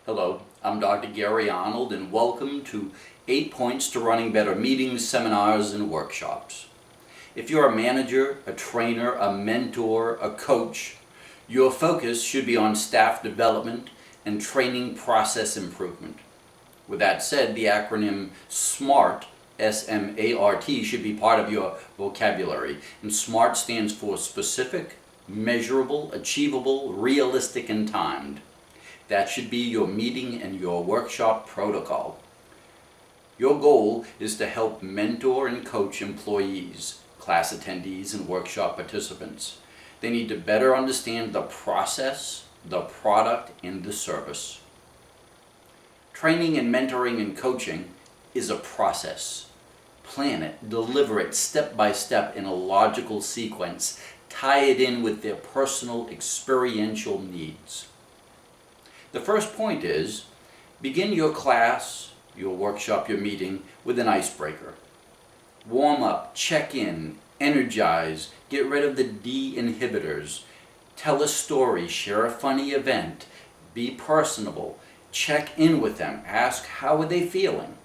Hello, I'm Dr. Gary Arnold, and welcome to 8 Points to Running Better Meetings, Seminars, and Workshops. If you're a manager, a trainer, a mentor, a coach, your focus should be on staff development and training process improvement. With that said, the acronym SMART, S-M-A-R-T, should be part of your vocabulary. And SMART stands for specific, measurable, achievable, realistic, and timed. That should be your meeting and your workshop protocol. Your goal is to help mentor and coach employees, class attendees, and workshop participants. They need to better understand the process, the product, and the service. Training and mentoring and coaching is a process. Plan it, deliver it step by step in a logical sequence. Tie it in with their personal experiential needs. The first point is, begin your class, your workshop, your meeting with an icebreaker. Warm up, check in, energize, get rid of the D inhibitors. Tell a story, share a funny event, be personable, check in with them, ask how are they feeling.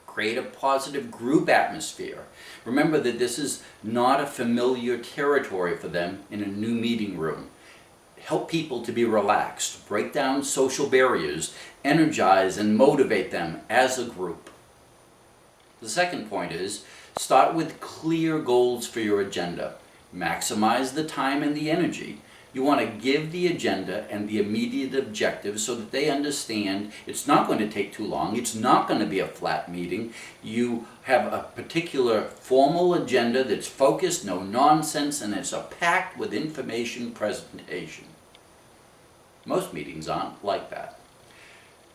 Create a positive group atmosphere. Remember that this is not a familiar territory for them in a new meeting room. Help people to be relaxed, break down social barriers, energize and motivate them as a group. The second point is, start with clear goals for your agenda. Maximize the time and the energy. You want to give the agenda and the immediate objectives so that they understand it's not going to take too long, it's not going to be a flat meeting. You have a particular formal agenda that's focused, no nonsense, and it's packed with information presentation. Most meetings aren't like that.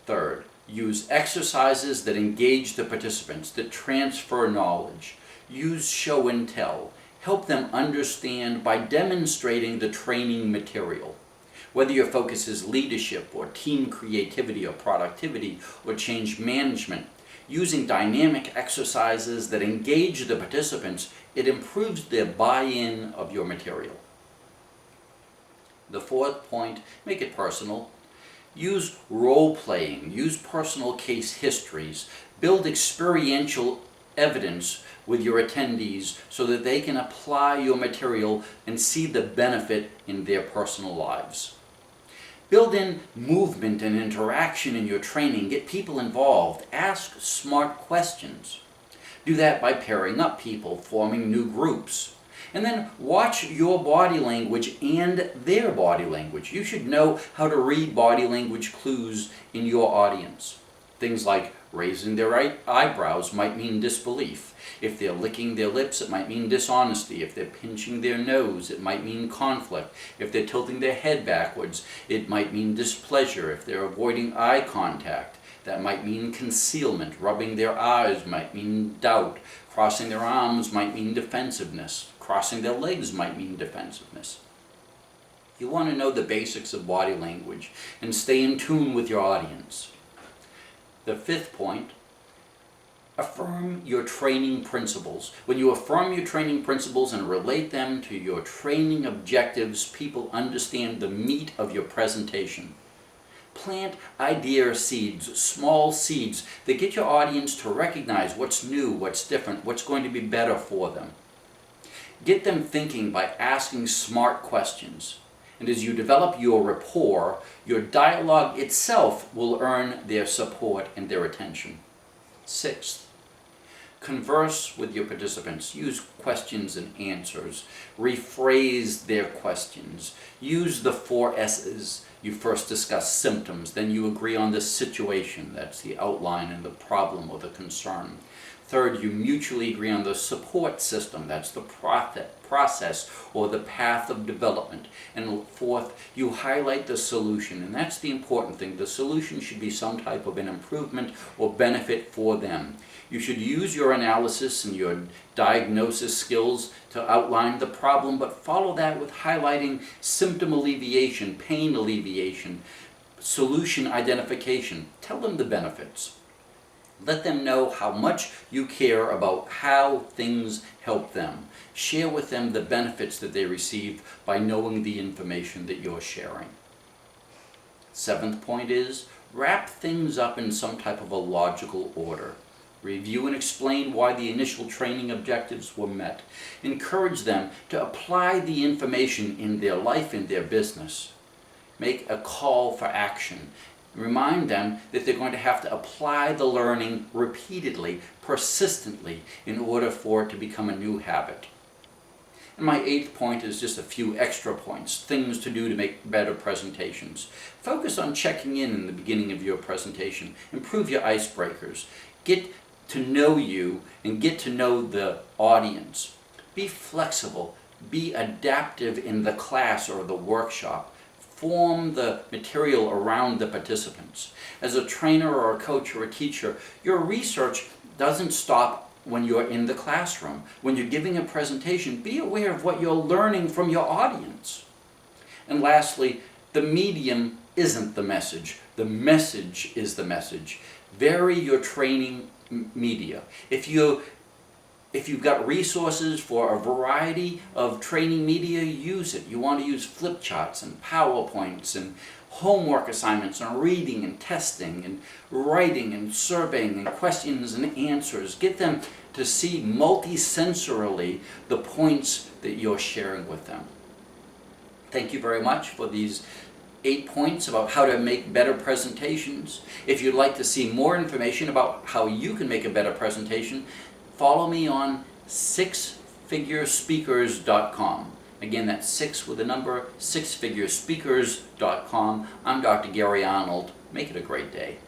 Third, use exercises that engage the participants, that transfer knowledge. Use show and tell. Help them understand by demonstrating the training material. Whether your focus is leadership or team creativity or productivity or change management, using dynamic exercises that engage the participants, it improves their buy-in of your material. The fourth point, make it personal. Use role-playing, use personal case histories, build experiential evidence with your attendees so that they can apply your material and see the benefit in their personal lives. Build in movement and interaction in your training. Get people involved. Ask smart questions. Do that by pairing up people, forming new groups. And then watch your body language and their body language. You should know how to read body language clues in your audience. Things like raising their eyebrows might mean disbelief. If they're licking their lips, it might mean dishonesty. If they're pinching their nose, it might mean conflict. If they're tilting their head backwards, it might mean displeasure. If they're avoiding eye contact, that might mean concealment. Rubbing their eyes might mean doubt. Crossing their arms might mean defensiveness. Crossing their legs might mean defensiveness. You want to know the basics of body language and stay in tune with your audience. The fifth point, affirm your training principles. When you affirm your training principles and relate them to your training objectives, people understand the meat of your presentation. Plant idea seeds, small seeds that get your audience to recognize what's new, what's different, what's going to be better for them. Get them thinking by asking smart questions. And as you develop your rapport, your dialogue itself will earn their support and their attention. Sixth, converse with your participants. Use questions and answers. Rephrase their questions. Use the 4 S's. You first discuss symptoms, then you agree on the situation. That's the outline and the problem or the concern. Third, you mutually agree on the support system. That's the process or the path of development. And fourth, you highlight the solution. And that's the important thing. The solution should be some type of an improvement or benefit for them. You should use your analysis and your diagnosis skills to outline the problem, but follow that with highlighting symptom alleviation, pain alleviation, solution identification. Tell them the benefits. Let them know how much you care about how things help them. Share with them the benefits that they receive by knowing the information that you're sharing. Seventh point is Wrap things up in some type of a logical order. Review and explain why the initial training objectives were met. Encourage them to apply the information in their life, in their business. Make a call for action. Remind them that they're going to have to apply the learning repeatedly, persistently, in order for it to become a new habit. And my 8th point is just a few extra points, things to do to make better presentations. Focus on checking in the beginning of your presentation. Improve your icebreakers. Get to know you and get to know the audience. Be flexible. Be adaptive in the class or the workshop. Form the material around the participants. As a trainer or a coach or a teacher, your research doesn't stop when you're in the classroom. When you're giving a presentation, be aware of what you're learning from your audience. And lastly, the medium isn't the message. The message is the message. Vary your training media. If you've got resources for a variety of training media, use it. You want to use flip charts and PowerPoints and homework assignments and reading and testing and writing and surveying and questions and answers. Get them to see multisensorily the points that you're sharing with them. Thank you very much for these 8 points about how to make better presentations. If you'd like to see more information about how you can make a better presentation, follow me on sixfigurespeakers.com. Again, that's 6 with a number, sixfigurespeakers.com. I'm Dr. Gary Arnold. Make it a great day.